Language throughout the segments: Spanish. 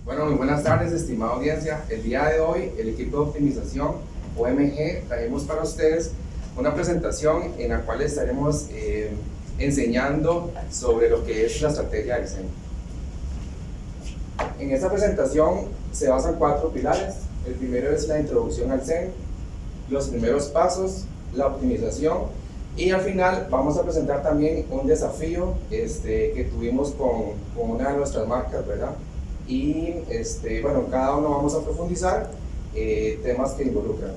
Bueno, muy buenas tardes, estimada audiencia. El día de hoy, el equipo de optimización OMG traemos para ustedes una presentación en la cual estaremos enseñando sobre lo que es la estrategia del SEM. En esta presentación se basan 4 pilares. El primero es la introducción al SEM, los primeros pasos, la optimización y al final vamos a presentar también un desafío que tuvimos con una de nuestras marcas, ¿verdad? Y bueno, cada uno vamos a profundizar temas que involucran.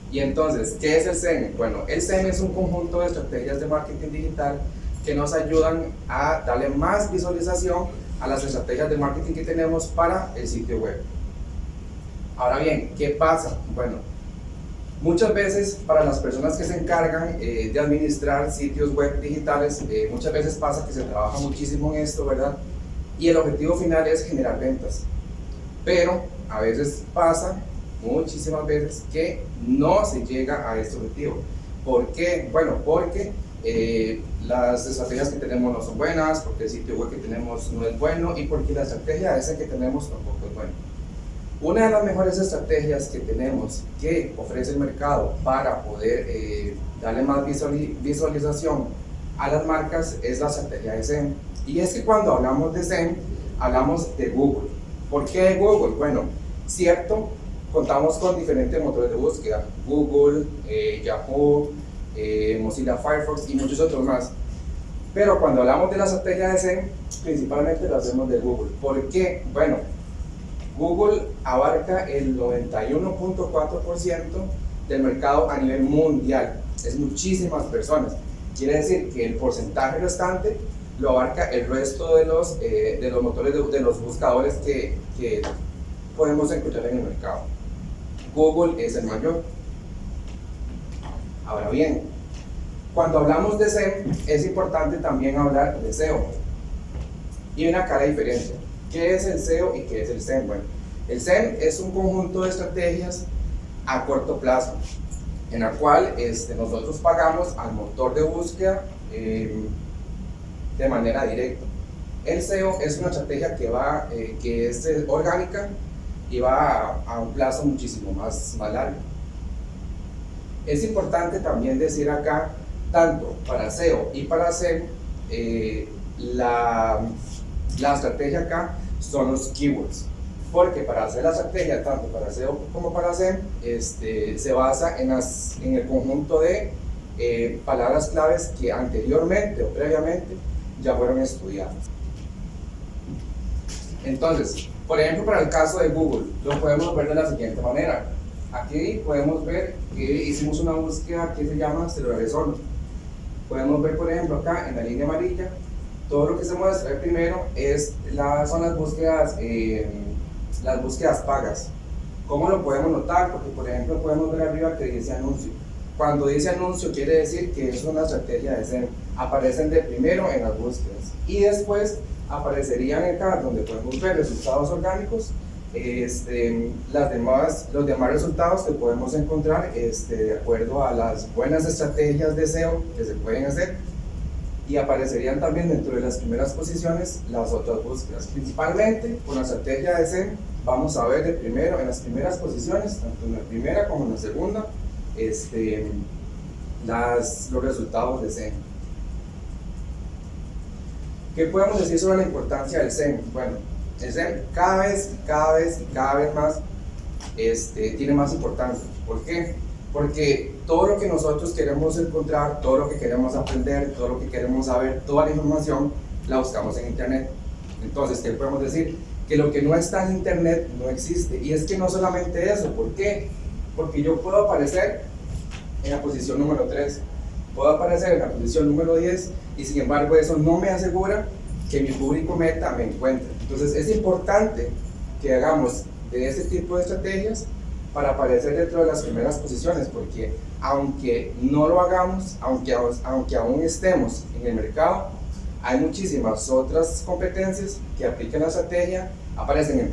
Y entonces, ¿qué es el SEM? Bueno, el SEM es un conjunto de estrategias de marketing digital que nos ayudan a darle más visualización a las estrategias de marketing que tenemos para el sitio web. Ahora bien, ¿qué pasa? Bueno, muchas veces para las personas que se encargan de administrar sitios web digitales, muchas veces pasa que se trabaja muchísimo en esto, ¿verdad? Y el objetivo final es generar ventas. Pero a veces pasa, muchísimas veces, que no se llega a este objetivo. ¿Por qué? Bueno, porque las estrategias que tenemos no son buenas, porque el sitio web que tenemos no es bueno y porque la estrategia esa que tenemos tampoco es buena. Una de las mejores estrategias que tenemos que ofrece el mercado para poder darle más visualización a las marcas es la estrategia de SEM. Y es que cuando hablamos de SEM, hablamos de Google. ¿Por qué Google? Bueno, cierto, contamos con diferentes motores de búsqueda, Google, Yahoo, Mozilla Firefox y muchos otros más. Pero cuando hablamos de la estrategia de SEM, principalmente lo hacemos de Google. ¿Por qué? Bueno, Google abarca el 91.4% del mercado a nivel mundial. Es muchísimas personas. Quiere decir que el porcentaje restante lo abarca el resto de los motores de los buscadores que podemos encontrar en el mercado. Google es el mayor. Ahora bien, cuando hablamos de SEM, es importante también hablar de SEO. Y viene acá la diferencia. ¿Qué es el SEO y qué es el SEM? Bueno, el SEM es un conjunto de estrategias a corto plazo, en la cual nosotros pagamos al motor de búsqueda de manera directa. El SEO es una estrategia que es orgánica y va a un plazo muchísimo más largo. Es importante también decir acá, tanto para SEO y para SEM, la estrategia acá son los keywords, porque para hacer la estrategia tanto para SEO como para SEM se basa en el conjunto de palabras claves que anteriormente o previamente ya fueron estudiadas. Entonces, por ejemplo, para el caso de Google, lo podemos ver de la siguiente manera. Aquí podemos ver que hicimos una búsqueda que se llama celulares solo. Podemos ver, por ejemplo, acá en la línea amarilla, todo lo que se muestra primero son las búsquedas pagas. ¿Cómo lo podemos notar? Porque, por ejemplo, podemos ver arriba que dice anuncio. Cuando dice anuncio quiere decir que es una estrategia de SEM. Aparecen de primero en las búsquedas y después aparecerían acá donde podemos ver resultados orgánicos, los demás resultados que podemos encontrar de acuerdo a las buenas estrategias de SEO que se pueden hacer, y aparecerían también dentro de las primeras posiciones las otras búsquedas. Principalmente con la estrategia de SEM vamos a ver en las primeras posiciones, tanto en la primera como en la segunda, los resultados de SEM. ¿Qué podemos decir sobre la importancia del SEM? Bueno, el SEM cada vez más tiene más importancia. ¿Por qué? Porque todo lo que nosotros queremos encontrar, todo lo que queremos aprender, todo lo que queremos saber, toda la información la buscamos en internet. Entonces, ¿qué podemos decir? Que lo que no está en internet no existe. Y es que no solamente eso. ¿Por qué? Porque yo puedo aparecer en la posición número 3, puedo aparecer en la posición número 10 y sin embargo eso no me asegura que mi público meta me encuentre. Entonces es importante que hagamos de ese tipo de estrategias para aparecer dentro de las primeras posiciones, porque aunque no lo hagamos, aunque aún estemos en el mercado, hay muchísimas otras competencias que aplican la estrategia, aparecen en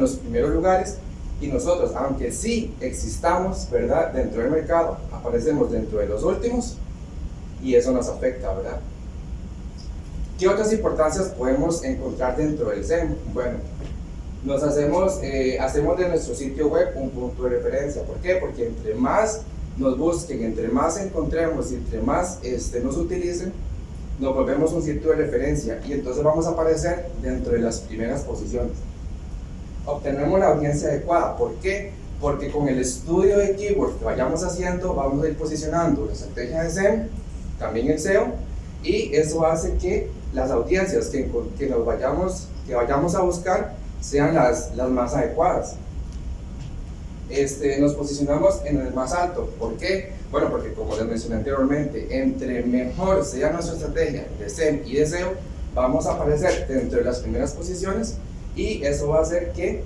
los primeros lugares, y nosotros, aunque sí existamos, ¿verdad?, dentro del mercado, aparecemos dentro de los últimos y eso nos afecta, ¿verdad? ¿Qué otras importancias podemos encontrar dentro del SEM? Bueno, hacemos de nuestro sitio web un punto de referencia. ¿Por qué? Porque entre más nos busquen, entre más encontremos y entre más nos utilicen, nos volvemos un sitio de referencia y entonces vamos a aparecer dentro de las primeras posiciones. Obtenemos la audiencia adecuada. ¿Por qué? Porque con el estudio de keywords que vayamos haciendo, vamos a ir posicionando la estrategia de SEM, también el SEO, y eso hace que las audiencias que vayamos a buscar sean las más adecuadas. Nos posicionamos en el más alto. ¿Por qué? Bueno, porque como les mencioné anteriormente, entre mejor sea nuestra estrategia de SEM y de SEO, vamos a aparecer dentro de las primeras posiciones y eso va a hacer que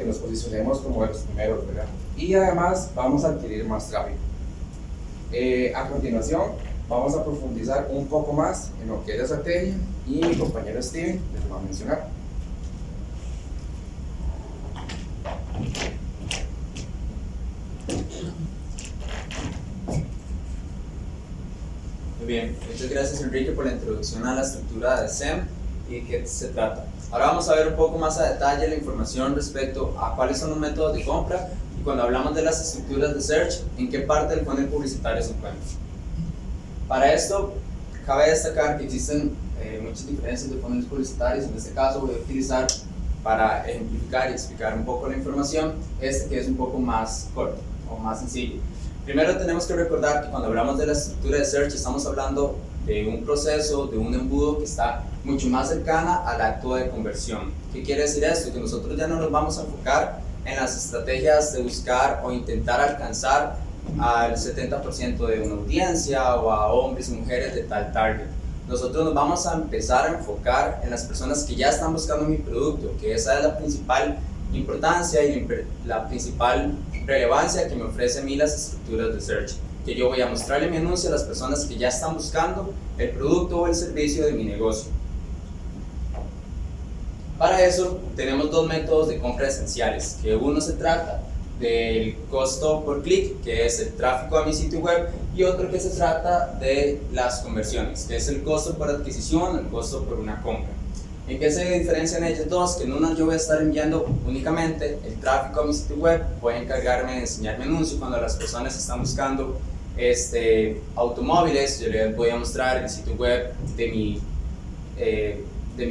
nos posicionemos como de los primeros, ¿verdad? Y además vamos a adquirir más tráfico. A continuación, vamos a profundizar un poco más en lo que es la estrategia y mi compañero Steven les va a mencionar. Muy bien, muchas gracias Enrique por la introducción a la estructura de SEM y qué se trata. Ahora vamos a ver un poco más a detalle la información respecto a cuáles son los métodos de compra y cuando hablamos de las estructuras de search, en qué parte del funnel publicitario se encuentra. Para esto, cabe destacar que existen muchas diferencias de funnels publicitarios. En este caso voy a utilizar para ejemplificar y explicar un poco la información que es un poco más corto o más sencillo. Primero tenemos que recordar que cuando hablamos de la estructura de search estamos hablando de un proceso, de un embudo que está mucho más cercana al acto de conversión. ¿Qué quiere decir esto? Que nosotros ya no nos vamos a enfocar en las estrategias de buscar o intentar alcanzar al 70% de una audiencia o a hombres y mujeres de tal target. Nosotros nos vamos a empezar a enfocar en las personas que ya están buscando mi producto, que esa es la principal importancia y la principal relevancia que me ofrece a mí las estructuras de search, que yo voy a mostrarle mi anuncio a las personas que ya están buscando el producto o el servicio de mi negocio. Para eso tenemos dos métodos de compra esenciales, que uno se trata del costo por clic, que es el tráfico a mi sitio web, y otro que se trata de las conversiones, que es el costo por adquisición, el costo por una compra. ¿En qué se diferencian ellos dos? Que en una yo voy a estar enviando únicamente el tráfico a mi sitio web, voy a encargarme de enseñar mi anuncio cuando las personas están buscando automóviles, yo les voy a mostrar el sitio web de mi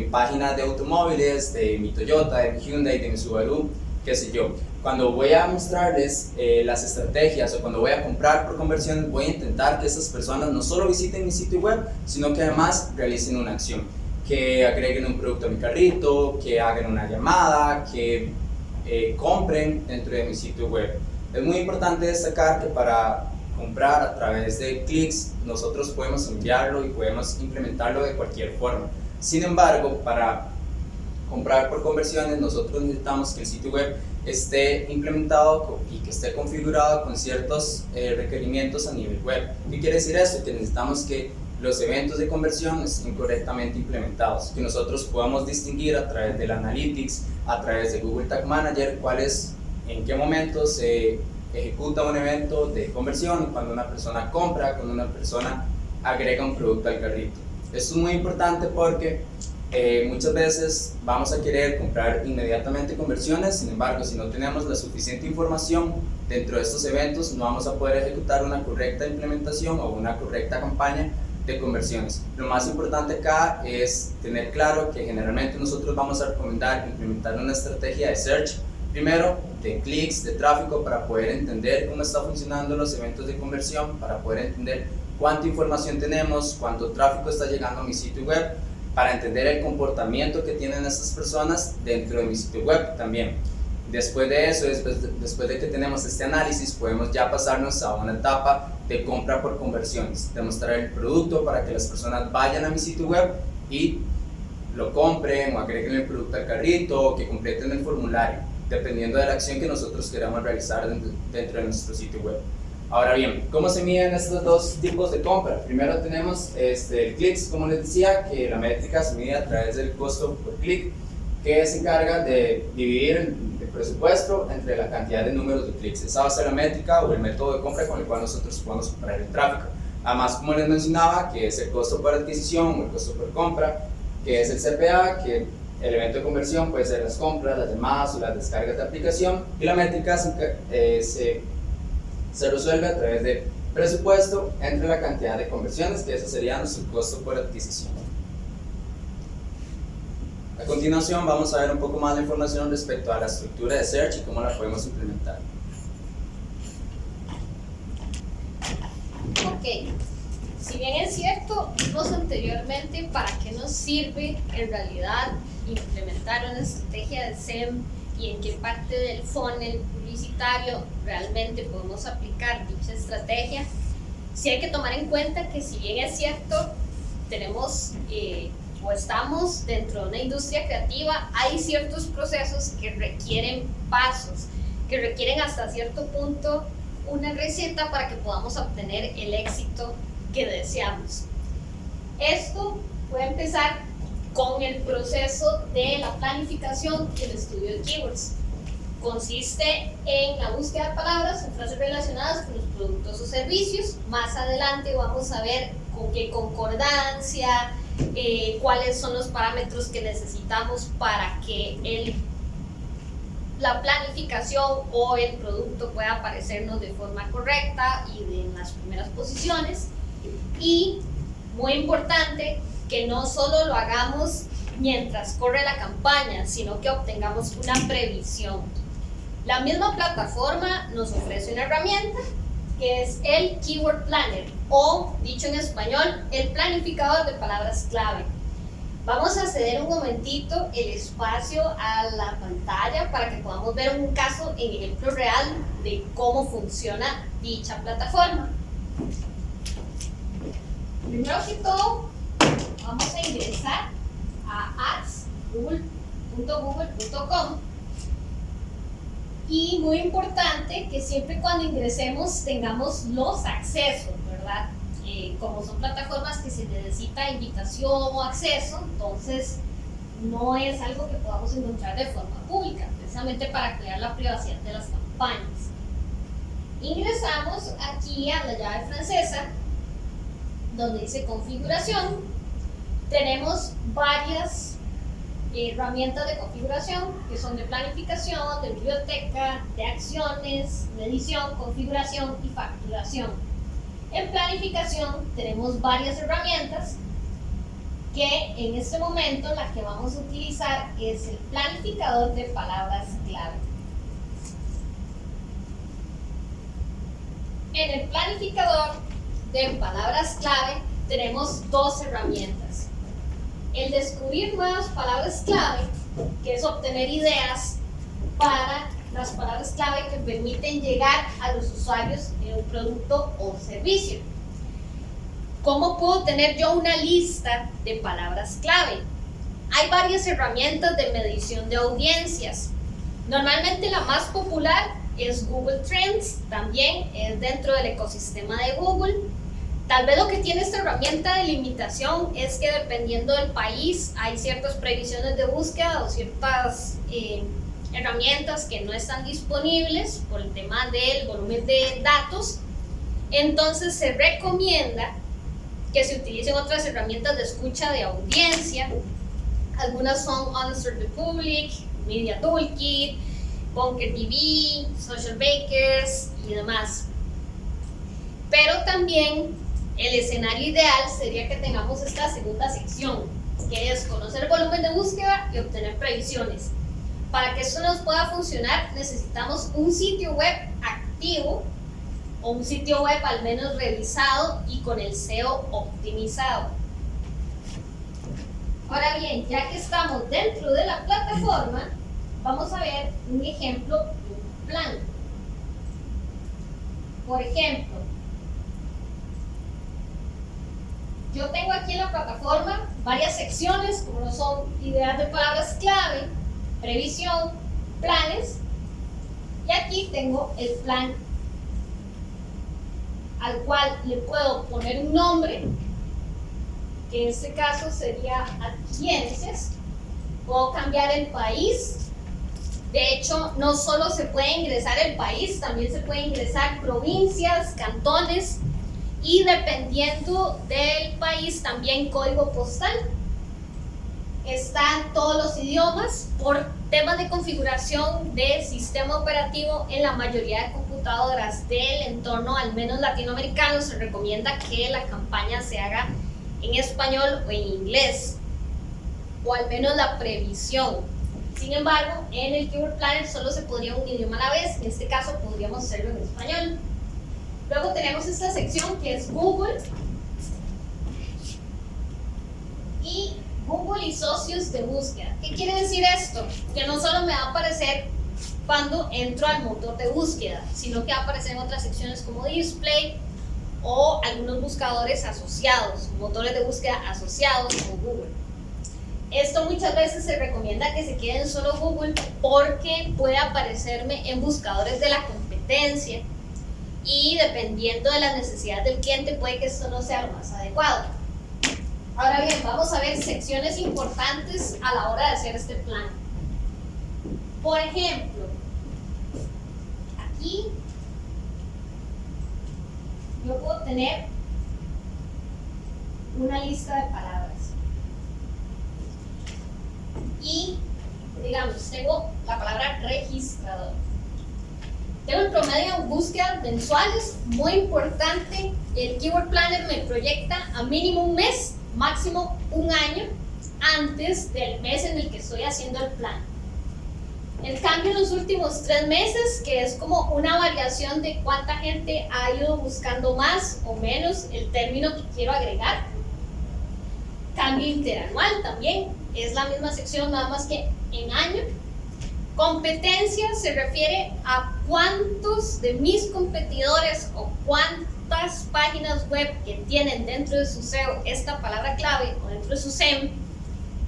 página de automóviles, de mi Toyota, de mi Hyundai, de mi Subaru, qué sé yo. Cuando voy a mostrarles las estrategias o cuando voy a comprar por conversión, voy a intentar que esas personas no solo visiten mi sitio web, sino que además realicen una acción, que agreguen un producto a mi carrito, que hagan una llamada, que compren dentro de mi sitio web. Es muy importante destacar que para comprar a través de clics, nosotros podemos enviarlo y podemos implementarlo de cualquier forma. Sin embargo, para comprar por conversiones, nosotros necesitamos que el sitio web esté implementado y que esté configurado con ciertos requerimientos a nivel web. ¿Qué quiere decir esto? Que necesitamos que los eventos de conversión estén correctamente implementados, que nosotros podamos distinguir a través del Analytics, a través de Google Tag Manager, en qué momento se ejecuta un evento de conversión, cuando una persona compra, cuando una persona agrega un producto al carrito. Esto es muy importante porque muchas veces vamos a querer comprar inmediatamente conversiones, sin embargo, si no tenemos la suficiente información dentro de estos eventos, no vamos a poder ejecutar una correcta implementación o una correcta campaña de conversiones. Lo más importante acá es tener claro que generalmente nosotros vamos a recomendar implementar una estrategia de search, primero de clics, de tráfico, para poder entender cómo están funcionando los eventos de conversión, para poder entender cuánta información tenemos, cuánto tráfico está llegando a mi sitio web, para entender el comportamiento que tienen estas personas dentro de mi sitio web también. Después de eso, después de que tenemos este análisis, podemos ya pasarnos a una etapa de compra por conversiones, de mostrar el producto para que las personas vayan a mi sitio web y lo compren o agreguen el producto al carrito o que completen el formulario, dependiendo de la acción que nosotros queramos realizar dentro de nuestro sitio web. Ahora bien, ¿cómo se miden estos dos tipos de compra? Primero tenemos el clics, como les decía, que la métrica se mide a través del costo por clic, que se encarga de dividir el presupuesto entre la cantidad de números de clics. Esa va a ser la métrica o el método de compra con el cual nosotros podemos comprar el tráfico. Además, como les mencionaba, que es el costo por adquisición o el costo por compra, que es el CPA, que El evento de conversión puede ser las compras, las llamadas o las descargas de aplicación, y la métrica se resuelve a través de presupuesto entre la cantidad de conversiones, que ese sería nuestro costo por adquisición. A continuación vamos a ver un poco más de información respecto a la estructura de Search y cómo la podemos implementar. Ok, si bien es cierto, vimos anteriormente para qué nos sirve en realidad implementar una estrategia de SEM y en qué parte del funnel publicitario realmente podemos aplicar dicha estrategia, sí hay que tomar en cuenta que si bien es cierto, tenemos o estamos dentro de una industria creativa, hay ciertos procesos que requieren pasos, que requieren hasta cierto punto una receta para que podamos obtener el éxito que deseamos. Esto puede empezar con el proceso de la planificación y el estudio de keywords. Consiste en la búsqueda de palabras en frases relacionadas con los productos o servicios. Más adelante vamos a ver con qué concordancia, cuáles son los parámetros que necesitamos para que la planificación o el producto pueda aparecernos de forma correcta y en las primeras posiciones. Y muy importante, que no solo lo hagamos mientras corre la campaña, sino que obtengamos una previsión. La misma plataforma nos ofrece una herramienta que es el Keyword Planner, o dicho en español, el planificador de palabras clave. Vamos a ceder un momentito el espacio a la pantalla para que podamos ver un caso en ejemplo real de cómo funciona dicha plataforma. Primero que todo, vamos a ingresar a ads.google.com, y muy importante que siempre cuando ingresemos tengamos los accesos, ¿verdad? Como son plataformas que se necesita invitación o acceso, entonces no es algo que podamos encontrar de forma pública, precisamente para crear la privacidad de las campañas. Ingresamos aquí a la llave francesa, donde dice configuración. Tenemos varias herramientas de configuración que son de planificación, de biblioteca, de acciones, medición, configuración y facturación. En planificación tenemos varias herramientas que en este momento la que vamos a utilizar es el planificador de palabras clave. En el planificador de palabras clave tenemos dos herramientas. El descubrir nuevas palabras clave, que es obtener ideas para las palabras clave que permiten llegar a los usuarios en un producto o servicio. ¿Cómo puedo tener yo una lista de palabras clave? Hay varias herramientas de medición de audiencias. Normalmente la más popular es Google Trends, también es dentro del ecosistema de Google. Tal vez lo que tiene esta herramienta de limitación es que dependiendo del país hay ciertas previsiones de búsqueda o ciertas herramientas que no están disponibles por el tema del volumen de datos. Entonces se recomienda que se utilicen otras herramientas de escucha de audiencia. Algunas son Answer the Public, Media Toolkit, Bunker TV, Social Bakers y demás. Pero también el escenario ideal sería que tengamos esta segunda sección, que es conocer el volumen de búsqueda y obtener previsiones. Para que esto nos pueda funcionar necesitamos un sitio web activo o un sitio web al menos revisado y con el SEO optimizado. Ahora bien, ya que estamos dentro de la plataforma, vamos a ver un ejemplo de un plan. Por ejemplo, yo tengo aquí en la plataforma varias secciones, como lo son ideas de palabras clave, previsión, planes, y aquí tengo el plan al cual le puedo poner un nombre, que en este caso sería adquiencias. Puedo cambiar el país. De hecho, no solo se puede ingresar el país, también se puede ingresar provincias, cantones y dependiendo del país también código postal. está en todos los idiomas. Por temas de configuración de sistema operativo en la mayoría de computadoras del entorno, al menos latinoamericano, se recomienda que la campaña se haga en español o en inglés, o al menos la previsión. Sin embargo, en el Keyword Planner solo se podría un idioma a la vez. En este caso podríamos hacerlo en español. Luego tenemos esta sección que es Google y Google y socios de búsqueda. ¿Qué quiere decir esto? Que no solo me va a aparecer cuando entro al motor de búsqueda, sino que va a aparecer en otras secciones como Display o algunos buscadores asociados, motores de búsqueda asociados como Google. Esto muchas veces se recomienda que se quede en solo Google porque puede aparecerme en buscadores de la competencia y dependiendo de las necesidades del cliente puede que esto no sea lo más adecuado. Ahora bien, vamos a ver secciones importantes a la hora de hacer este plan. Por ejemplo, aquí yo puedo tener una lista de palabras y, digamos, tengo la palabra registrador. Tengo el promedio de búsquedas mensuales, muy importante. El Keyword Planner me proyecta a mínimo un mes, máximo un año antes del mes en el que estoy haciendo el plan. El cambio en los últimos 3 meses, que es como una variación de cuánta gente ha ido buscando más o menos el término que quiero agregar. Cambio interanual también, es la misma sección nada más que en año. Competencia se refiere a cuántos de mis competidores o cuántas páginas web que tienen dentro de su SEO esta palabra clave o dentro de su SEM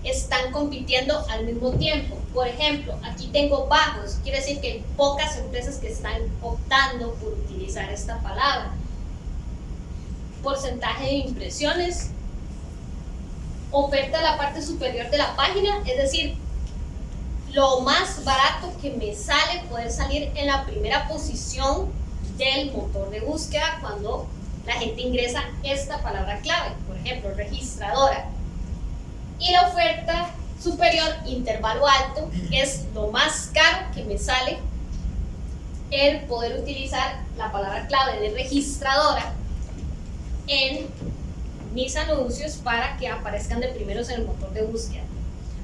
están compitiendo al mismo tiempo. Por ejemplo, aquí tengo bajos, quiere decir que hay pocas empresas que están optando por utilizar esta palabra. Porcentaje de impresiones, oferta en la parte superior de la página, es decir, lo más barato que me sale poder salir en la primera posición del motor de búsqueda cuando la gente ingresa esta palabra clave, por ejemplo, registradora. Y la oferta superior, intervalo alto, es lo más caro que me sale el poder utilizar la palabra clave de registradora en mis anuncios para que aparezcan de primeros en el motor de búsqueda.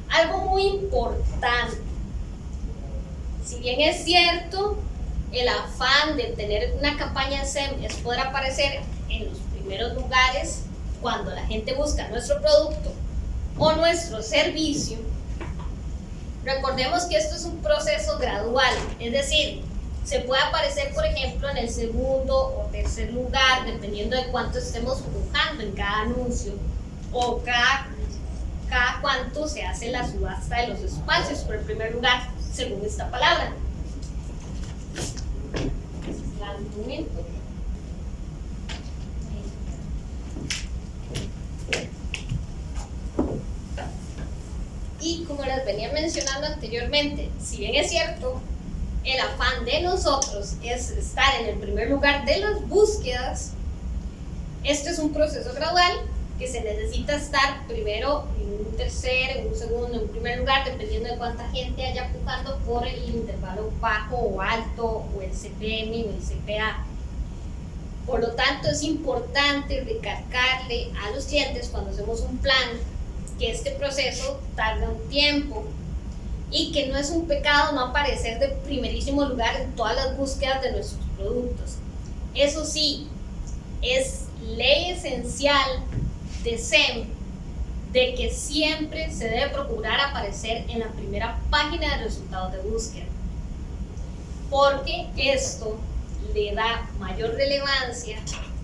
Algo muy importante, si bien es cierto, el afán de tener una campaña en SEM es poder aparecer en los primeros lugares cuando la gente busca nuestro producto o nuestro servicio, recordemos que esto es un proceso gradual, es decir, se puede aparecer, por ejemplo, en el segundo o tercer lugar, dependiendo de cuánto estemos buscando en cada anuncio o cada cuánto se hace la subasta de los espacios por el primer lugar, según esta palabra. Un momento. Y como les venía mencionando anteriormente, si bien es cierto, el afán de nosotros es estar en el primer lugar de las búsquedas, esto es un proceso gradual que se necesita estar primero en un tercer, en un segundo, en un primer lugar, dependiendo de cuánta gente haya buscando por el intervalo bajo o alto, o el CPM o el CPA. Por lo tanto, es importante recalcarle a los clientes cuando hacemos un plan que este proceso tarda un tiempo y que no es un pecado no aparecer de primerísimo lugar en todas las búsquedas de nuestros productos. Eso sí, es ley esencial de SEM de que siempre se debe procurar aparecer en la primera página de resultados de búsqueda, porque esto le da mayor relevancia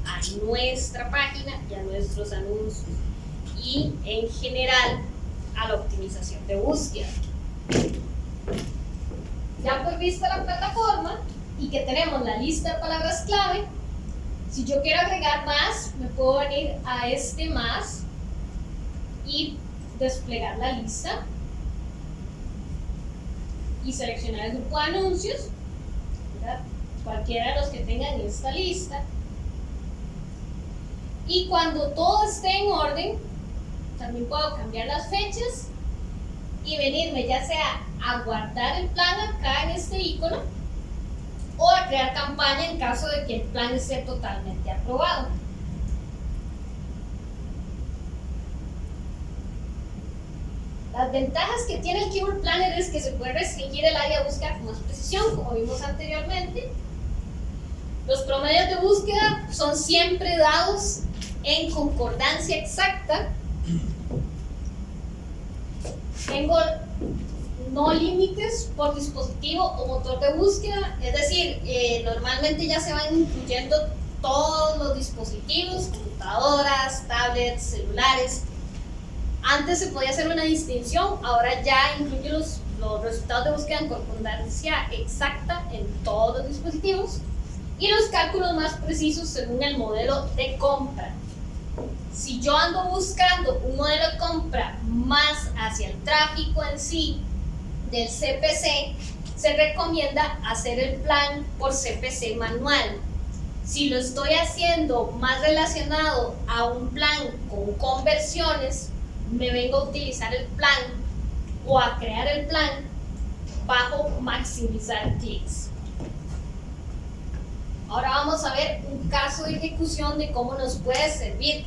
a nuestra página y a nuestros anuncios y en general a la optimización de búsqueda. Ya por vista la plataforma y que tenemos la lista de palabras clave, si yo quiero agregar más, me puedo venir a este más y desplegar la lista y seleccionar el grupo de anuncios, ¿verdad? Cualquiera de los que tengan esta lista, y cuando todo esté en orden también puedo cambiar las fechas y venirme ya sea a guardar el plan acá en este icono o a crear campaña en caso de que el plan esté totalmente aprobado. Las ventajas que tiene el Keyword Planner es que se puede restringir el área de búsqueda con más precisión, como vimos anteriormente. Los promedios de búsqueda son siempre dados en concordancia exacta. Tengo no límites por dispositivo o motor de búsqueda, es decir, normalmente ya se van incluyendo todos los dispositivos, computadoras, tablets, celulares. Antes se podía hacer una distinción, ahora ya incluye los resultados de búsqueda en concordancia exacta en todos los dispositivos y los cálculos más precisos según el modelo de compra. Si yo ando buscando un modelo de compra más hacia el tráfico en sí del CPC, se recomienda hacer el plan por CPC manual. Si lo estoy haciendo más relacionado a un plan con conversiones, me vengo a utilizar el plan o a crear el plan bajo maximizar clics. Ahora vamos a ver un caso de ejecución de cómo nos puede servir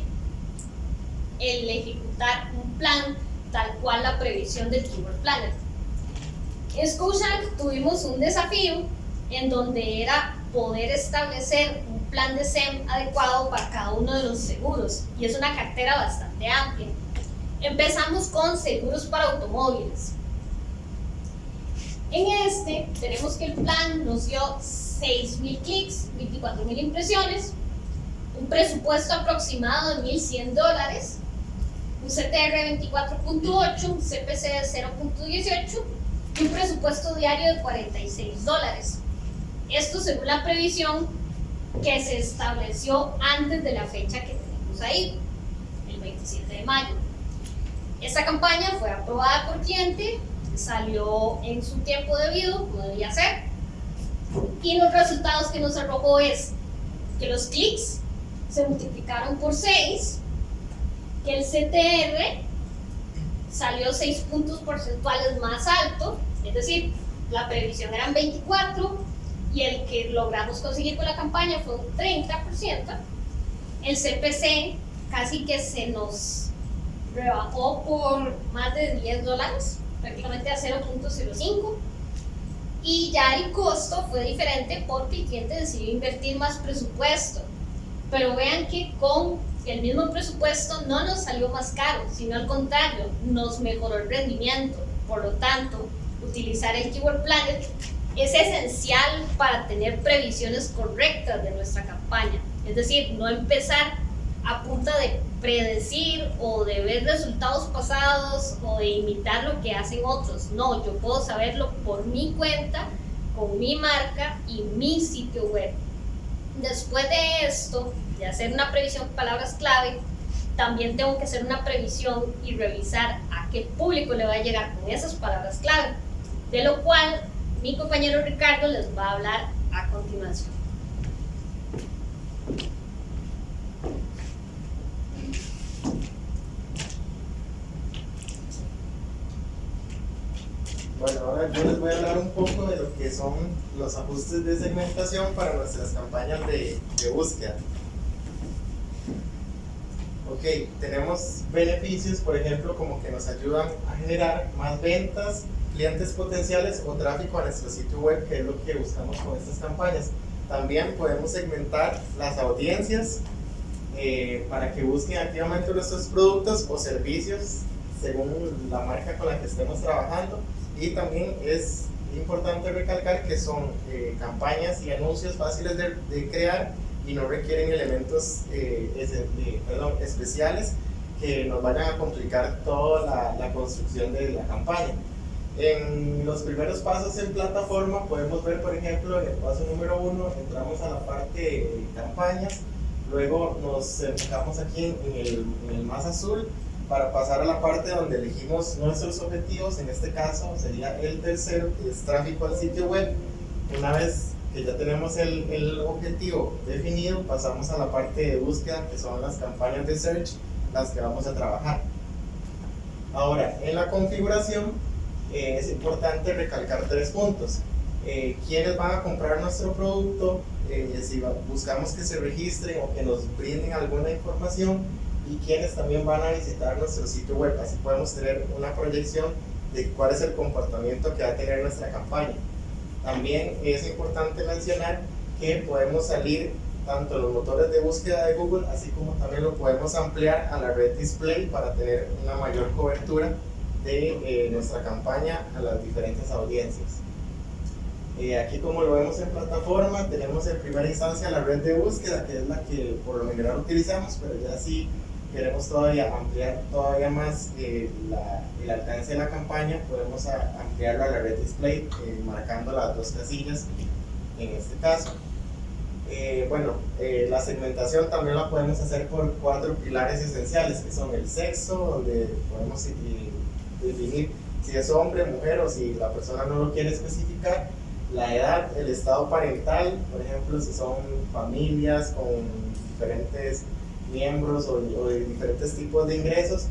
el ejecutar un plan tal cual la previsión del Keyword Planner. En Scotiabank tuvimos un desafío en donde era poder establecer un plan de SEM adecuado para cada uno de los seguros, y es una cartera bastante amplia. Empezamos con seguros para automóviles. En este tenemos que el plan nos dio 6.000 clics, 24.000 impresiones, un presupuesto aproximado de $1,100, un CTR de 24.8, un CPC de 0.18 y un presupuesto diario de $46. Esto según la previsión que se estableció antes de la fecha que tenemos ahí, el 27 de mayo. Esta campaña fue aprobada por cliente, salió en su tiempo debido, como debía ser, y los resultados que nos arrojó es que los clics se multiplicaron por 6, que el CTR salió 6 puntos porcentuales más alto, es decir, la previsión eran 24 y el que logramos conseguir con la campaña fue un 30%. El CPC casi que se nos rebajó por más de $10, prácticamente a 0.05, y ya el costo fue diferente porque el cliente decidió invertir más presupuesto, pero vean que con el mismo presupuesto no nos salió más caro, sino al contrario, nos mejoró el rendimiento. Por lo tanto, utilizar el Keyword Planner es esencial para tener previsiones correctas de nuestra campaña, es decir, no empezar a punta de predecir o de ver resultados pasados o de imitar lo que hacen otros. No, yo puedo saberlo por mi cuenta, con mi marca y mi sitio web. Después de esto, de hacer una previsión de palabras clave, también tengo que hacer una previsión y revisar a qué público le va a llegar con esas palabras clave, de lo cual mi compañero Ricardo les va a hablar a continuación. Bueno, ahora yo les voy a hablar un poco de lo que son los ajustes de segmentación para nuestras campañas de búsqueda. Ok, tenemos beneficios, por ejemplo, como que nos ayudan a generar más ventas, clientes potenciales o tráfico a nuestro sitio web, que es lo que buscamos con estas campañas. También podemos segmentar las audiencias para que busquen activamente nuestros productos o servicios según la marca con la que estemos trabajando. Y también es importante recalcar que son campañas y anuncios fáciles de crear y no requieren elementos especiales que nos vayan a complicar toda la construcción de la campaña. En los primeros pasos en plataforma podemos ver, por ejemplo, en el paso número 1 entramos a la parte de campañas, luego nos enfocamos aquí en el más azul para pasar a la parte donde elegimos nuestros objetivos. En este caso sería el tercero, que es tráfico al sitio web. Una vez que ya tenemos el objetivo definido, pasamos a la parte de búsqueda, que son las campañas de search, las que vamos a trabajar. Ahora, en la configuración es importante recalcar 3 puntos. ¿Quiénes van a comprar nuestro producto? Si buscamos que se registren o que nos brinden alguna información, y quienes también van a visitar nuestro sitio web. Así podemos tener una proyección de cuál es el comportamiento que va a tener nuestra campaña. También es importante mencionar que podemos salir tanto en los motores de búsqueda de Google, así como también lo podemos ampliar a la red display para tener una mayor cobertura de nuestra campaña a las diferentes audiencias. Aquí, como lo vemos en plataforma, tenemos en primera instancia la red de búsqueda, que es la que por lo general utilizamos, pero ya si queremos todavía ampliar todavía más el alcance de la campaña, podemos ampliarlo a la red display, marcando las 2 casillas en este caso. La segmentación también la podemos hacer por 4 pilares esenciales, que son el sexo, donde podemos definir si es hombre, mujer, o si la persona no lo quiere especificar, la edad, el estado parental, por ejemplo, si son familias con diferentes miembros o de diferentes tipos de ingresos,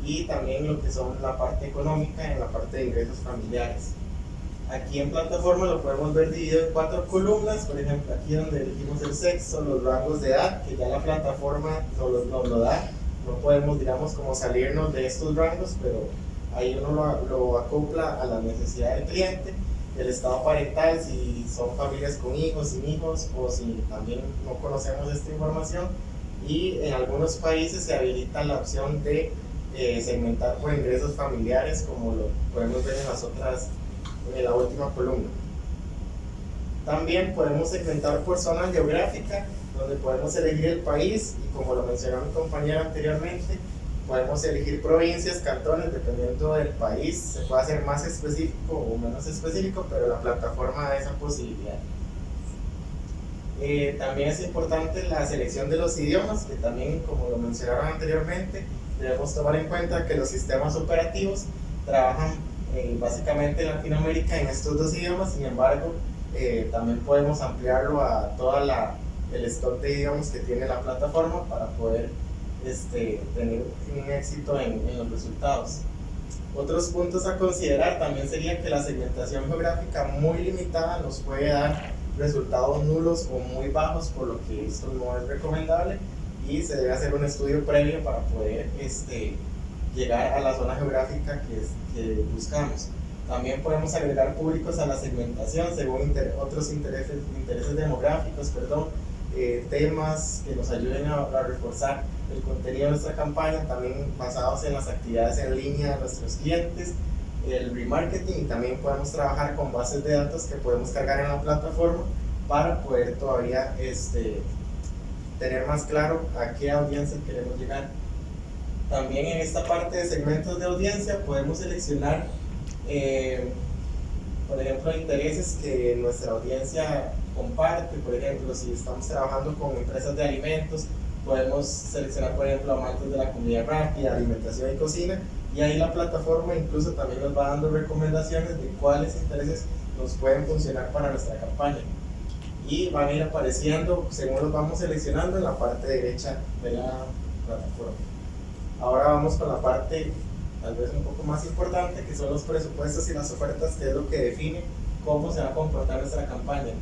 y también lo que son la parte económica en la parte de ingresos familiares. Aquí en plataforma lo podemos ver dividido en 4 columnas, por ejemplo aquí donde elegimos el sexo, los rangos de edad, que ya la plataforma nos lo da, no podemos, digamos, como salirnos de estos rangos, pero ahí uno lo acopla a la necesidad del cliente. El estado parental, si son familias con hijos, sin hijos, o si también no conocemos esta información. Y en algunos países se habilita la opción de segmentar por ingresos familiares, como lo podemos ver en la última columna. También podemos segmentar por zona geográfica, donde podemos elegir el país, y como lo mencionó mi compañera anteriormente, podemos elegir provincias, cantones, dependiendo del país. Se puede hacer más específico o menos específico, pero la plataforma da esa posibilidad. También es importante la selección de los idiomas, que también, como lo mencionaron anteriormente, debemos tomar en cuenta que los sistemas operativos trabajan básicamente en Latinoamérica en estos 2 idiomas. Sin embargo, también podemos ampliarlo a todo el stock de idiomas que tiene la plataforma para poder tener un éxito en los resultados. Otros puntos a considerar también sería que la segmentación geográfica muy limitada nos puede dar resultados nulos o muy bajos, por lo que esto no es recomendable, y se debe hacer un estudio previo para poder llegar a la zona geográfica que buscamos. También podemos agregar públicos a la segmentación según otros intereses demográficos, temas que nos ayuden a reforzar el contenido de nuestra campaña, también basados en las actividades en línea de nuestros clientes, el remarketing, y también podemos trabajar con bases de datos que podemos cargar en la plataforma para poder todavía tener más claro a qué audiencia queremos llegar. También en esta parte de segmentos de audiencia podemos seleccionar, por ejemplo, intereses que nuestra audiencia comparte. Por ejemplo, si estamos trabajando con empresas de alimentos, podemos seleccionar, por ejemplo, amantes de la comida rápida, alimentación y cocina, y ahí la plataforma incluso también nos va dando recomendaciones de cuáles intereses nos pueden funcionar para nuestra campaña, y van a ir apareciendo según los vamos seleccionando en la parte derecha de la plataforma. Ahora vamos con la parte tal vez un poco más importante, que son los presupuestos y las ofertas, que es lo que define cómo se va a comportar nuestra campaña.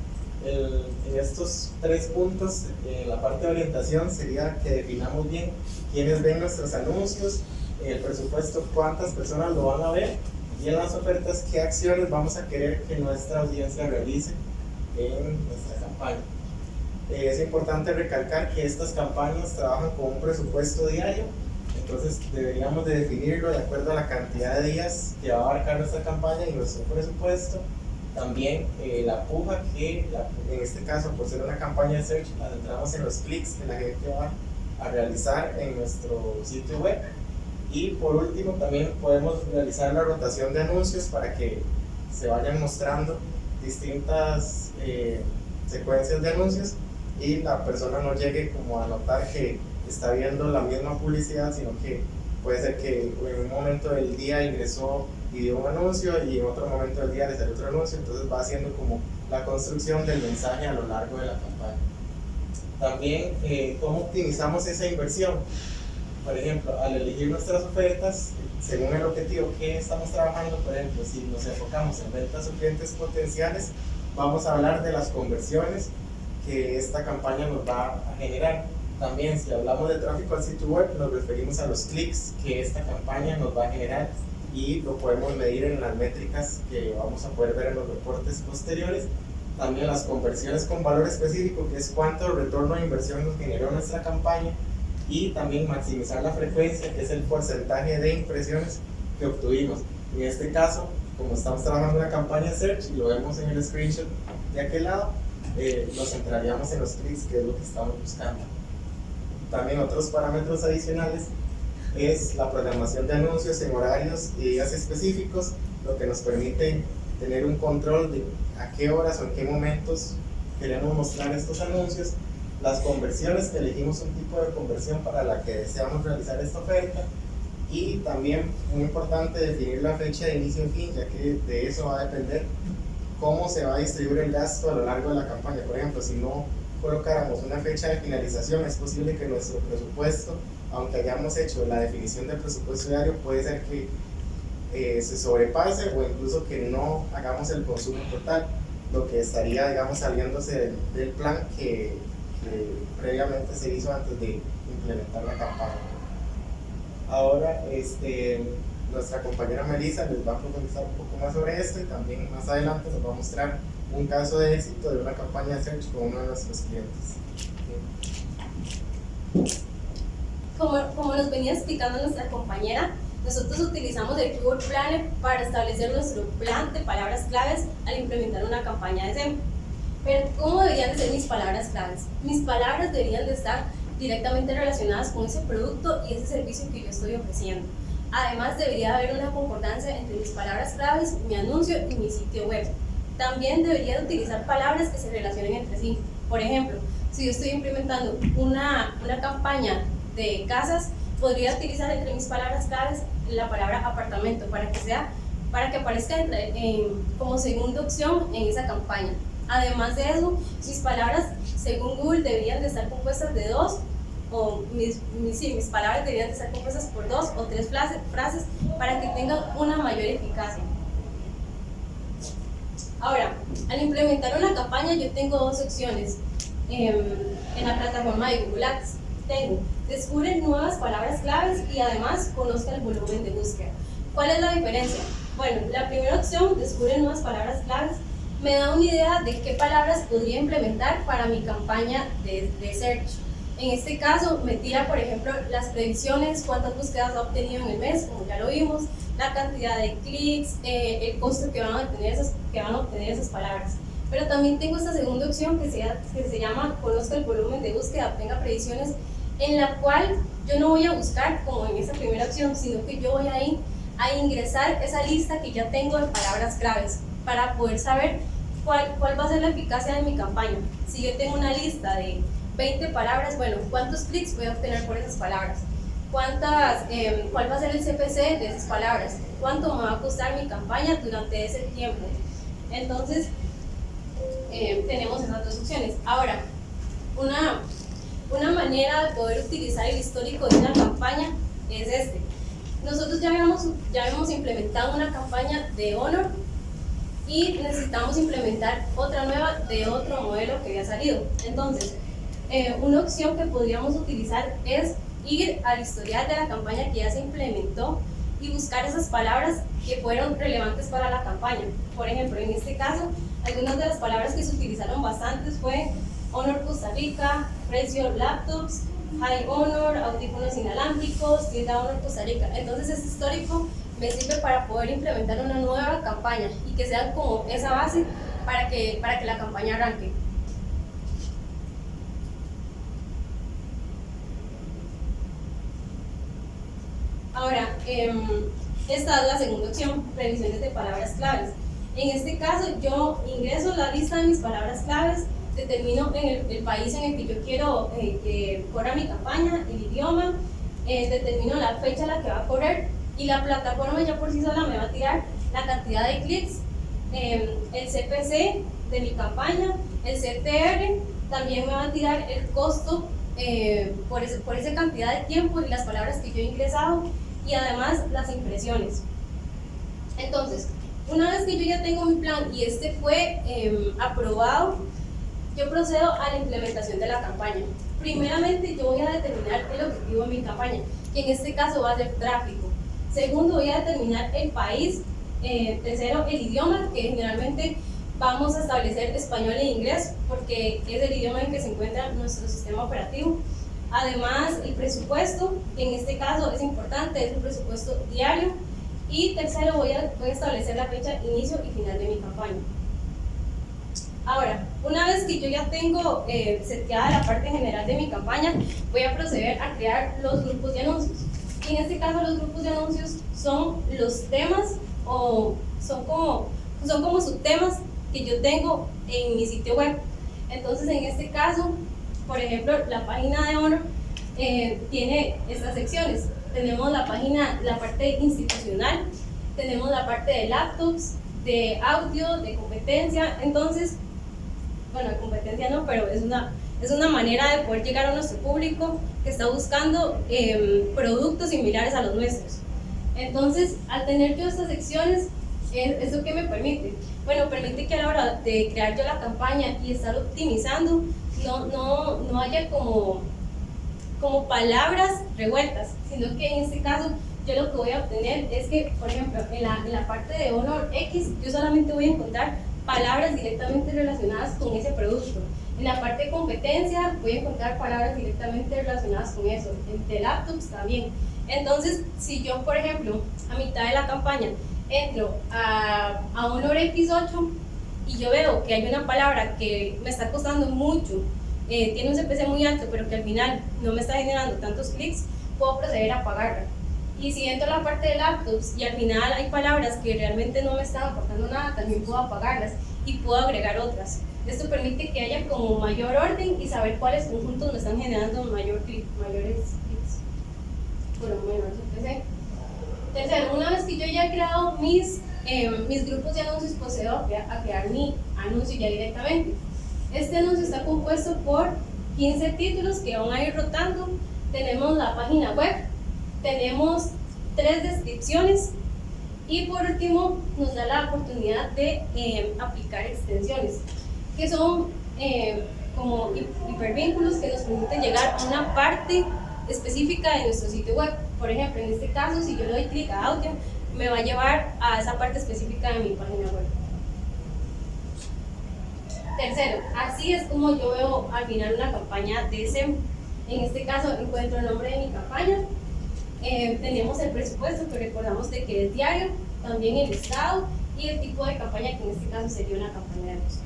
En estos 3 puntos, la parte de orientación sería que definamos bien quiénes ven nuestros anuncios, el presupuesto, cuántas personas lo van a ver, y en las ofertas, qué acciones vamos a querer que nuestra audiencia realice en nuestra campaña. Es importante recalcar que estas campañas trabajan con un presupuesto diario, entonces deberíamos de definirlo de acuerdo a la cantidad de días que va a abarcar nuestra campaña y nuestro presupuesto. También la puja, que en este caso, por ser una campaña de search, la centramos en los clics que la gente va a realizar en nuestro sitio web. Y por último, también podemos realizar la rotación de anuncios para que se vayan mostrando distintas secuencias de anuncios, y la persona no llegue como a notar que está viendo la misma publicidad, sino que puede ser que en un momento del día ingresó y dio un anuncio, y en otro momento del día le salió otro anuncio. Entonces va haciendo como la construcción del mensaje a lo largo de la campaña. También, ¿cómo optimizamos esa inversión? por ejemplo, al elegir nuestras ofertas, según el objetivo que estamos trabajando, por ejemplo, si nos enfocamos en ventas o clientes potenciales, vamos a hablar de las conversiones que esta campaña nos va a generar. También, si hablamos de tráfico al sitio web, nos referimos a los clics que esta campaña nos va a generar y lo podemos medir en las métricas que vamos a poder ver en los reportes posteriores. También las conversiones con valor específico, que es cuánto retorno de inversión nos generó nuestra campaña, y también maximizar la frecuencia, que es el porcentaje de impresiones que obtuvimos. En este caso, como estamos trabajando una campaña search y lo vemos en el screenshot de aquel lado, nos centraríamos en los clics, que es lo que estamos buscando. También otros parámetros adicionales es la programación de anuncios en horarios y días específicos, lo que nos permite tener un control de a qué horas o en qué momentos queremos mostrar estos anuncios, las conversiones, que elegimos un tipo de conversión para la que deseamos realizar esta oferta, y también muy importante definir la fecha de inicio y fin, ya que de eso va a depender cómo se va a distribuir el gasto a lo largo de la campaña. Por ejemplo, si no colocáramos una fecha de finalización, es posible que nuestro presupuesto, aunque hayamos hecho la definición del presupuesto diario, puede ser que se sobrepase o incluso que no hagamos el consumo total, lo que estaría, digamos, saliéndose del plan que previamente se hizo antes de implementar la campaña. Ahora, nuestra compañera Melissa les va a profundizar un poco más sobre esto, y también más adelante nos va a mostrar un caso de éxito de una campaña de search con uno de nuestros clientes. Como nos venía explicando nuestra compañera, nosotros utilizamos el Keyword Planner para establecer nuestro plan de palabras claves al implementar una campaña de SEM. Pero, ¿cómo deberían de ser mis palabras claves? Mis palabras deberían de estar directamente relacionadas con ese producto y ese servicio que yo estoy ofreciendo. Además, debería haber una concordancia entre mis palabras claves, mi anuncio y mi sitio web. También debería de utilizar palabras que se relacionen entre sí. Por ejemplo, si yo estoy implementando una campaña de casas, podría utilizar entre mis palabras claves la palabra apartamento para que aparezca como segunda opción en esa campaña. Además de eso, mis palabras, según Google, deberían de estar compuestas de dos, o mis palabras deberían de estar compuestas por 2 o 3 frases para que tengan una mayor eficacia. Ahora, al implementar una campaña, yo tengo 2 opciones en la plataforma de Google Ads. Tengo, descubre nuevas palabras claves y además conozca el volumen de búsqueda. ¿Cuál es la diferencia? Bueno, la primera opción, descubre nuevas palabras claves, me da una idea de qué palabras podría implementar para mi campaña de search. En este caso, me tira, por ejemplo, las previsiones, cuántas búsquedas ha obtenido en el mes, como ya lo vimos, la cantidad de clics, el costo que van a obtener esas palabras. Pero también tengo esta segunda opción que se llama conozca el volumen de búsqueda, obtenga predicciones, en la cual yo no voy a buscar como en esa primera opción, sino que yo voy a ingresar esa lista que ya tengo de palabras claves para poder saber cuál va a ser la eficacia de mi campaña. Si yo tengo una lista de 20 palabras, bueno, ¿cuántos clics voy a obtener por esas palabras? ¿Cuál va a ser el CPC de esas palabras? ¿Cuánto me va a costar mi campaña durante ese tiempo? Entonces, tenemos esas 2 opciones. Ahora, una manera de poder utilizar el histórico de una campaña es nosotros ya habíamos implementado una campaña de Honor y necesitamos implementar otra nueva de otro modelo que había salido. Entonces, una opción que podríamos utilizar es ir al historial de la campaña que ya se implementó y buscar esas palabras que fueron relevantes para la campaña. Por ejemplo, en este caso, algunas de las palabras que se utilizaron bastantes fue Honor Costa Rica, precio laptops, High Honor, audífonos inalámbricos, tienda Honor Costa Rica. Entonces, este histórico me sirve para poder implementar una nueva campaña y que sea como esa base para que la campaña arranque. Ahora, esta es la segunda opción, previsiones de palabras claves. En este caso, yo ingreso la lista de mis palabras claves, determino el país en el que yo quiero que corra mi campaña, el idioma, determino la fecha en la que va a correr, y la plataforma ya por sí sola me va a tirar la cantidad de clics, el CPC de mi campaña, el CTR, también me va a tirar el costo por esa cantidad de tiempo y las palabras que yo he ingresado y además las impresiones. Entonces, una vez que yo ya tengo mi plan y este fue aprobado, yo procedo a la implementación de la campaña. Primeramente, yo voy a determinar el objetivo de mi campaña, que en este caso va a ser tráfico. Segundo, voy a determinar el país. Tercero, el idioma, que generalmente vamos a establecer español e inglés, porque es el idioma en que se encuentra nuestro sistema operativo. Además, el presupuesto, que en este caso es importante, es un presupuesto diario. Y tercero, voy a establecer la fecha inicio y final de mi campaña. Ahora, una vez que yo ya tengo seteada la parte general de mi campaña, voy a proceder a crear los grupos de anuncios. Y en este caso, los grupos de anuncios son los temas o son como subtemas que yo tengo en mi sitio web. Entonces, en este caso, por ejemplo, la página de Honor tiene estas secciones. Tenemos la página, la parte institucional, tenemos la parte de laptops, de audio, de competencia. Entonces, bueno, competencia no, pero es una manera de poder llegar a nuestro público que está buscando productos similares a los nuestros. Entonces, al tener yo estas secciones, ¿eso qué me permite? Bueno, permite que a la hora de crear yo la campaña y estar optimizando, no haya como palabras revueltas, sino que en este caso yo lo que voy a obtener es que, por ejemplo, en la parte de Honor X, yo solamente voy a encontrar palabras directamente relacionadas con ese producto. En la parte de competencia voy a encontrar palabras directamente relacionadas con eso, de laptops también. Entonces, si yo, por ejemplo, a mitad de la campaña entro a Honor X8 y yo veo que hay una palabra que me está costando mucho, tiene un CPC muy alto, pero que al final no me está generando tantos clics, puedo proceder a apagarla. Y si entro a la parte de laptops y al final hay palabras que realmente no me están aportando nada, también puedo apagarlas y puedo agregar otras. Esto permite que haya como mayor orden y saber cuáles conjuntos me están generando mayores clics. Bueno, menor CPC. Tercero, una vez que yo ya he creado mis grupos de anuncios, procedo a crear mi anuncio ya directamente. Este anuncio está compuesto por 15 títulos que van a ir rotando. Tenemos la página web, tenemos 3 descripciones y por último nos da la oportunidad de aplicar extensiones, que son como hipervínculos que nos permiten llegar a una parte específica de nuestro sitio web. Por ejemplo, en este caso, si yo le doy clic a audio, me va a llevar a esa parte específica de mi página web. Tercero, así es como yo veo al final una campaña de SEM. En este caso encuentro el nombre de mi campaña, tenemos el presupuesto que recordamos de que es diario, también el estado y el tipo de campaña que en este caso sería una campaña de anuncio.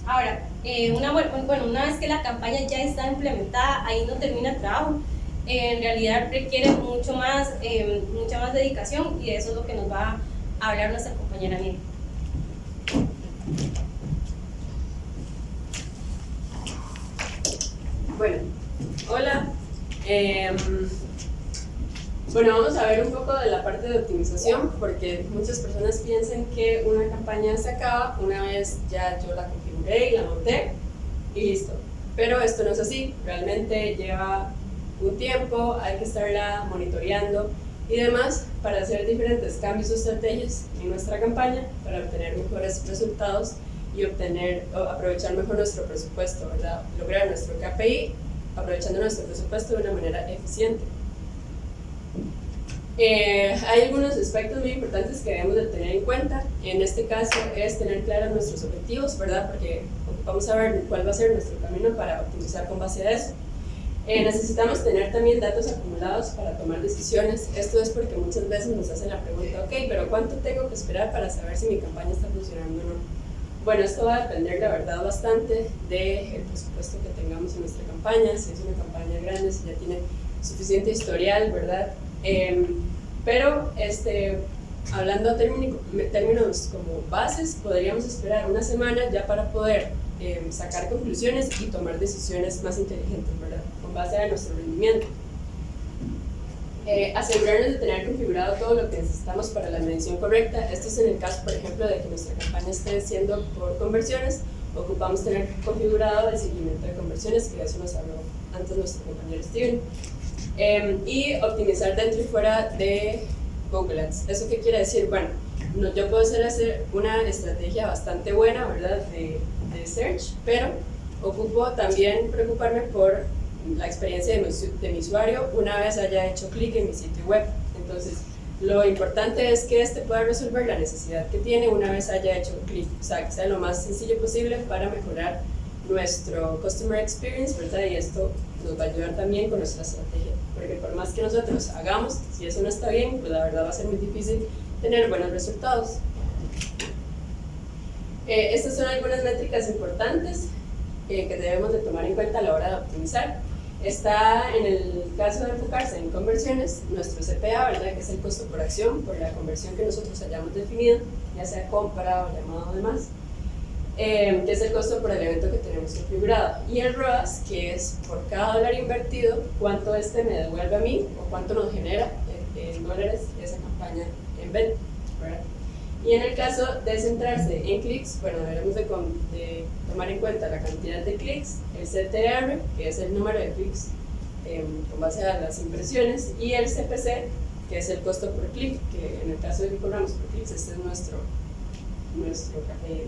Ahora, una vez que la campaña ya está implementada, ahí no termina el trabajo. En realidad requiere mucha más dedicación y de eso es lo que nos va a hablar nuestra compañera Nina. Bueno, hola. Bueno, vamos a ver un poco de la parte de optimización, porque muchas personas piensan que una campaña se acaba una vez ya yo la configuré y la monté y listo. Pero esto no es así, realmente lleva un tiempo, hay que estarla monitoreando y demás para hacer diferentes cambios o estrategias en nuestra campaña para obtener mejores resultados y aprovechar mejor nuestro presupuesto, ¿verdad? Lograr nuestro KPI aprovechando nuestro presupuesto de una manera eficiente. Hay algunos aspectos muy importantes que debemos de tener en cuenta. En este caso es tener claros nuestros objetivos, ¿verdad? Porque vamos a ver cuál va a ser nuestro camino para optimizar con base a eso. Necesitamos tener también datos acumulados para tomar decisiones. Esto es porque muchas veces nos hacen la pregunta, ok, pero ¿cuánto tengo que esperar para saber si mi campaña está funcionando o no? Bueno, esto va a depender, la verdad, bastante del presupuesto que tengamos en nuestra campaña, si es una campaña grande, si ya tiene suficiente historial, ¿verdad? Pero hablando términos como bases, podríamos esperar una semana ya para poder sacar conclusiones y tomar decisiones más inteligentes, ¿verdad? Con base a nuestro rendimiento. Asegurarnos de tener configurado todo lo que necesitamos para la medición correcta. Esto es en el caso, por ejemplo, de que nuestra campaña esté siendo por conversiones ocupamos tener configurado el seguimiento de conversiones, que eso nos habló antes nuestro compañero Steven, y optimizar dentro y fuera de Google Ads. ¿Eso qué quiere decir? Bueno, yo puedo hacer una estrategia bastante buena, ¿verdad?, de search, pero ocupo también preocuparme por la experiencia de mi usuario una vez haya hecho clic en mi sitio web. Entonces, lo importante es que este pueda resolver la necesidad que tiene una vez haya hecho clic, o sea, que sea lo más sencillo posible para mejorar nuestro customer experience, ¿verdad? Y esto nos va a ayudar también con nuestra estrategia, porque por más que nosotros hagamos, si eso no está bien, pues la verdad va a ser muy difícil tener buenos resultados. Estas son algunas métricas importantes que debemos de tomar en cuenta a la hora de optimizar. Está, en el caso de enfocarse en conversiones, nuestro CPA, ¿verdad?, que es el costo por acción, por la conversión que nosotros hayamos definido, ya sea compra o llamado o demás, que es el costo por el evento que tenemos configurado. Y el ROAS, que es por cada dólar invertido, cuánto este me devuelve a mí o cuánto nos genera en dólares esa campaña en venta, ¿verdad? Y en el caso de centrarse en clics, bueno, debemos de tomar en cuenta la cantidad de clics, el CTR, que es el número de clics con base a las impresiones, y el CPC, que es el costo por clic, que en el caso de que cobramos por clics, este es nuestro café.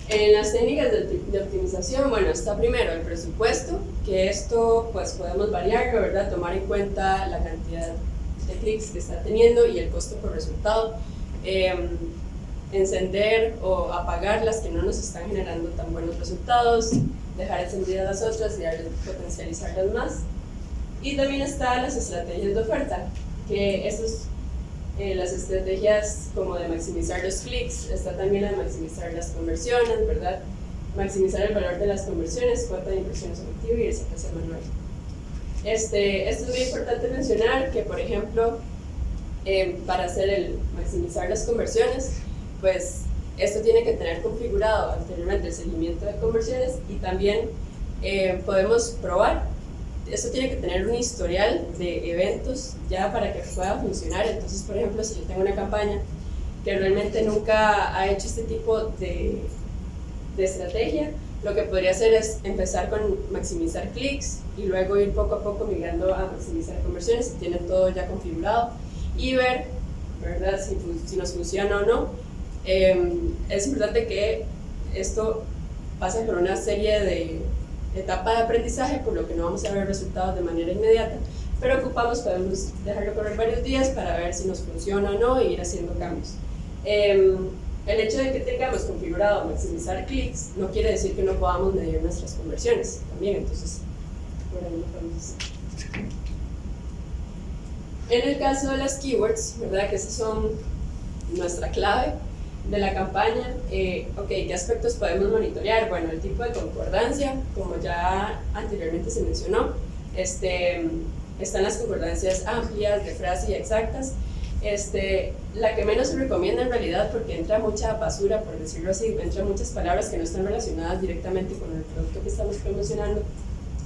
En las técnicas de optimización, bueno, está primero el presupuesto, que esto pues podemos variarlo, ¿verdad? Tomar en cuenta la cantidad de clics que está teniendo y el costo por resultado, encender o apagar las que no nos están generando tan buenos resultados, dejar encendidas las otras y potencializarlas más. Y también están las estrategias de oferta, que las estrategias como de maximizar los clics, está también la de maximizar las conversiones, ¿verdad? Maximizar el valor de las conversiones, cuota de impresiones objetiva y el CPC manual. Esto es muy importante mencionar que, por ejemplo, para maximizar las conversiones, pues esto tiene que tener configurado anteriormente el seguimiento de conversiones y también podemos probar. Esto tiene que tener un historial de eventos ya para que pueda funcionar. Entonces, por ejemplo, si yo tengo una campaña que realmente nunca ha hecho este tipo de estrategia, lo que podría hacer es empezar con maximizar clics y luego ir poco a poco migrando a maximizar conversiones si tienen todo ya configurado y ver, ¿verdad?, si nos funciona o no. Es importante que esto pase por una serie de etapas de aprendizaje, por lo que no vamos a ver resultados de manera inmediata, pero podemos dejarlo correr varios días para ver si nos funciona o no e ir haciendo cambios. El hecho de que tengamos configurado maximizar clics no quiere decir que no podamos medir nuestras conversiones también, entonces por ahí lo podemos hacer. En el caso de las keywords, ¿verdad?, que esas son nuestra clave de la campaña, ¿qué aspectos podemos monitorear? Bueno, el tipo de concordancia, como ya anteriormente se mencionó, están las concordancias amplias, de frase y exactas. La que menos se recomienda en realidad, porque entra mucha basura, por decirlo así, entra muchas palabras que no están relacionadas directamente con el producto que estamos promocionando,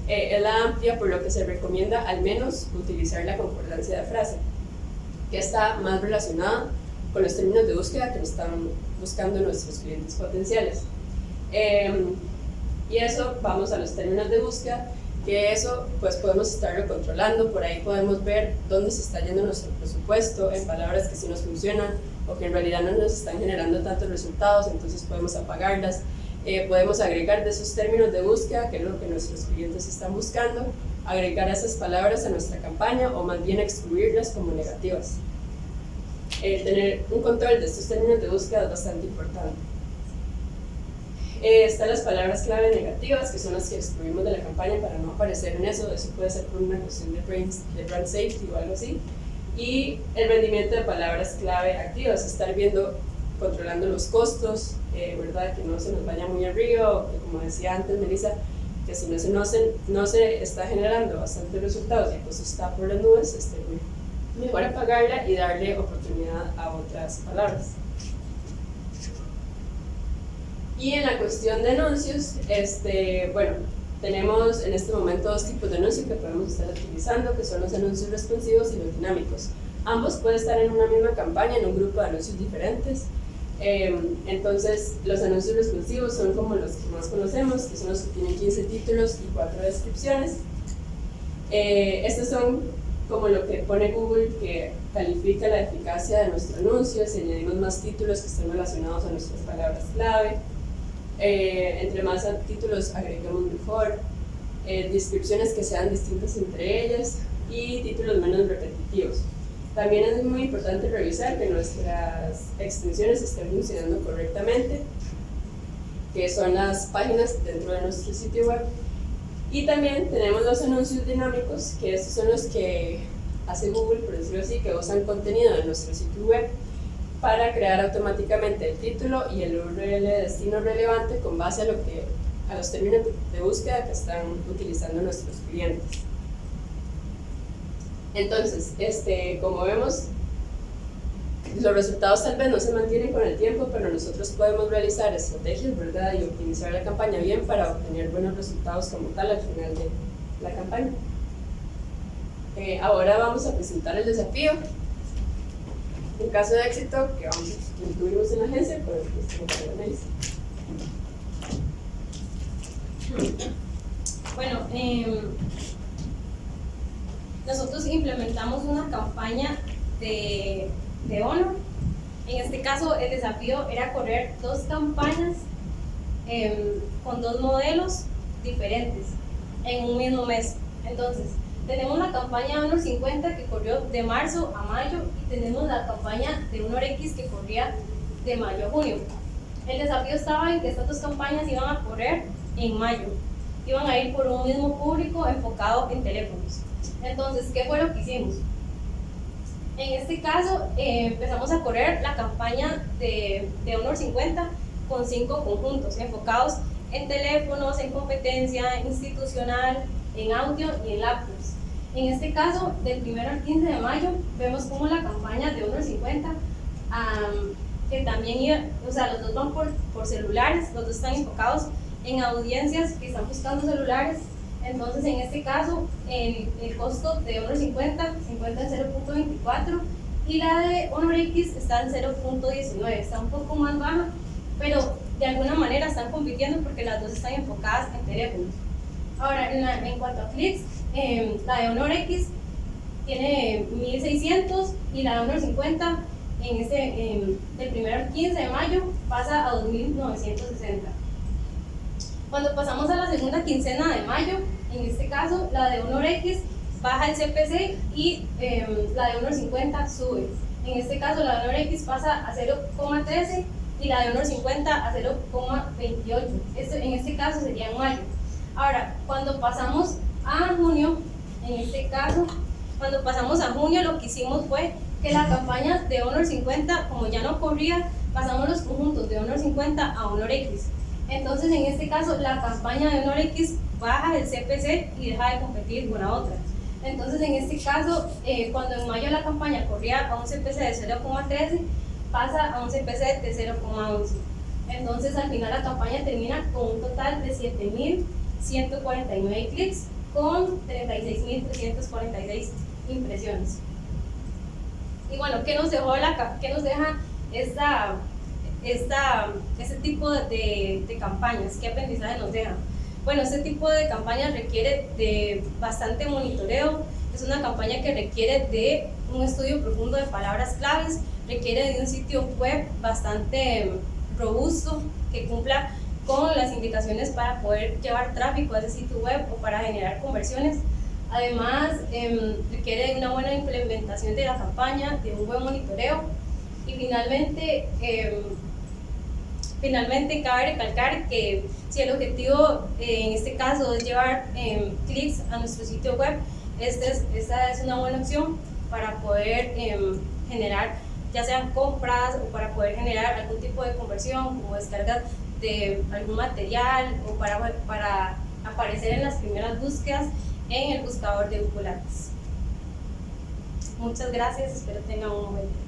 es la amplia, por lo que se recomienda al menos utilizar la concordancia de frase, que está más relacionada con los términos de búsqueda que están buscando nuestros clientes potenciales. Y eso, vamos a los términos de búsqueda, que eso pues podemos estarlo controlando. Por ahí podemos ver dónde se está yendo nuestro presupuesto en palabras que sí nos funcionan o que en realidad no nos están generando tantos resultados, entonces podemos apagarlas. Podemos agregar de esos términos de búsqueda, que es lo que nuestros clientes están buscando, agregar esas palabras a nuestra campaña o más bien excluirlas como negativas. Tener un control de estos términos de búsqueda es bastante importante. Están las palabras clave negativas, que son las que excluimos de la campaña para no aparecer en eso. Eso puede ser por una cuestión de brand safety o algo así. Y el rendimiento de palabras clave activas, estar controlando los costos, ¿verdad?, que no se nos vaya muy arriba, o que, como decía antes Melissa, que si no se está generando bastantes resultados y el costo está por las nubes, mejor apagarla y darle oportunidad a otras palabras. Y en la cuestión de anuncios, bueno, tenemos en este momento dos tipos de anuncios que podemos estar utilizando, que son los anuncios responsivos y los dinámicos. Ambos pueden estar en una misma campaña, en un grupo de anuncios diferentes. Entonces, los anuncios responsivos son como los que más conocemos, que son los que tienen 15 títulos y 4 descripciones. Estos son como lo que pone Google, que califica la eficacia de nuestro anuncio, si añadimos más títulos que estén relacionados a nuestras palabras clave. Entre más títulos agregamos mejor, descripciones que sean distintas entre ellas y títulos menos repetitivos. También es muy importante revisar que nuestras extensiones estén funcionando correctamente, que son las páginas dentro de nuestro sitio web. Y también tenemos los anuncios dinámicos, que estos son los que hace Google, por decirlo así, que usan contenido de nuestro sitio web para crear automáticamente el título y el URL de destino relevante con base a los términos de búsqueda que están utilizando nuestros clientes. Entonces, como vemos, los resultados tal vez no se mantienen con el tiempo, pero nosotros podemos realizar estrategias, ¿verdad?, y optimizar la campaña bien para obtener buenos resultados como tal al final de la campaña. Ahora vamos a presentar el desafío. Un caso de éxito que tuvimos en la agencia con nuestro analista. Bueno, nosotros implementamos una campaña de Honor. En este caso, el desafío era correr 2 campañas con 2 modelos diferentes en un mismo mes. Entonces, tenemos la campaña de Honor 50 que corrió de marzo a mayo y tenemos la campaña de Honor X que corría de mayo a junio. El desafío estaba en que estas 2 campañas iban a correr en mayo. Iban a ir por un mismo público enfocado en teléfonos. Entonces, ¿qué fue lo que hicimos? En este caso, empezamos a correr la campaña de Honor 50 con 5 conjuntos enfocados en teléfonos, en competencia institucional, en audio y en laptops. En este caso, del 1 al 15 de mayo, vemos como la campaña de Honor 50, que también iba, o sea, los 2 van por celulares, los 2 están enfocados en audiencias que están buscando celulares. Entonces, en este caso, el costo de Honor 50 se encuentra en 0.24 y la de Honor X está en 0.19, está un poco más baja, pero de alguna manera están compitiendo porque las 2 están enfocadas en teléfonos. Ahora, en cuanto a clics, la de Honor X tiene 1600 y la de Honor 50 del 1 al 15 de mayo pasa a 2960. Cuando pasamos a la segunda quincena de mayo, en este caso, la de Honor X baja el CPC y la de Honor 50 sube. En este caso, la de Honor X pasa a 0.13 y la de Honor 50 a 0.28. En este caso sería en mayo. Ahora, cuando pasamos a junio, en este caso, cuando pasamos a junio, lo que hicimos fue que la campaña de Honor 50, como ya no corría, pasamos los conjuntos de Honor 50 a Honor X. Entonces, en este caso, la campaña de Honor X baja el CPC y deja de competir con la otra. Entonces, en este caso, cuando en mayo la campaña corría a un CPC de 0.13, pasa a un CPC de 0.11. Entonces, al final la campaña termina con un total de 7.149 clics con 36.346 impresiones. Y bueno, ¿qué nos deja este tipo de campañas? ¿Qué aprendizaje nos deja? Bueno, este tipo de campañas requiere de bastante monitoreo, es una campaña que requiere de un estudio profundo de palabras claves, requiere de un sitio web bastante robusto que cumpla con las indicaciones para poder llevar tráfico a ese sitio web o para generar conversiones. Además, requiere de una buena implementación de la campaña, de un buen monitoreo y finalmente cabe recalcar que si el objetivo en este caso es llevar clics a nuestro sitio web, esta es una buena opción para poder generar ya sean compras o para poder generar algún tipo de conversión como descargas de algún material o para aparecer en las primeras búsquedas en el buscador de Google Ads. Muchas gracias, espero tengan un buen día.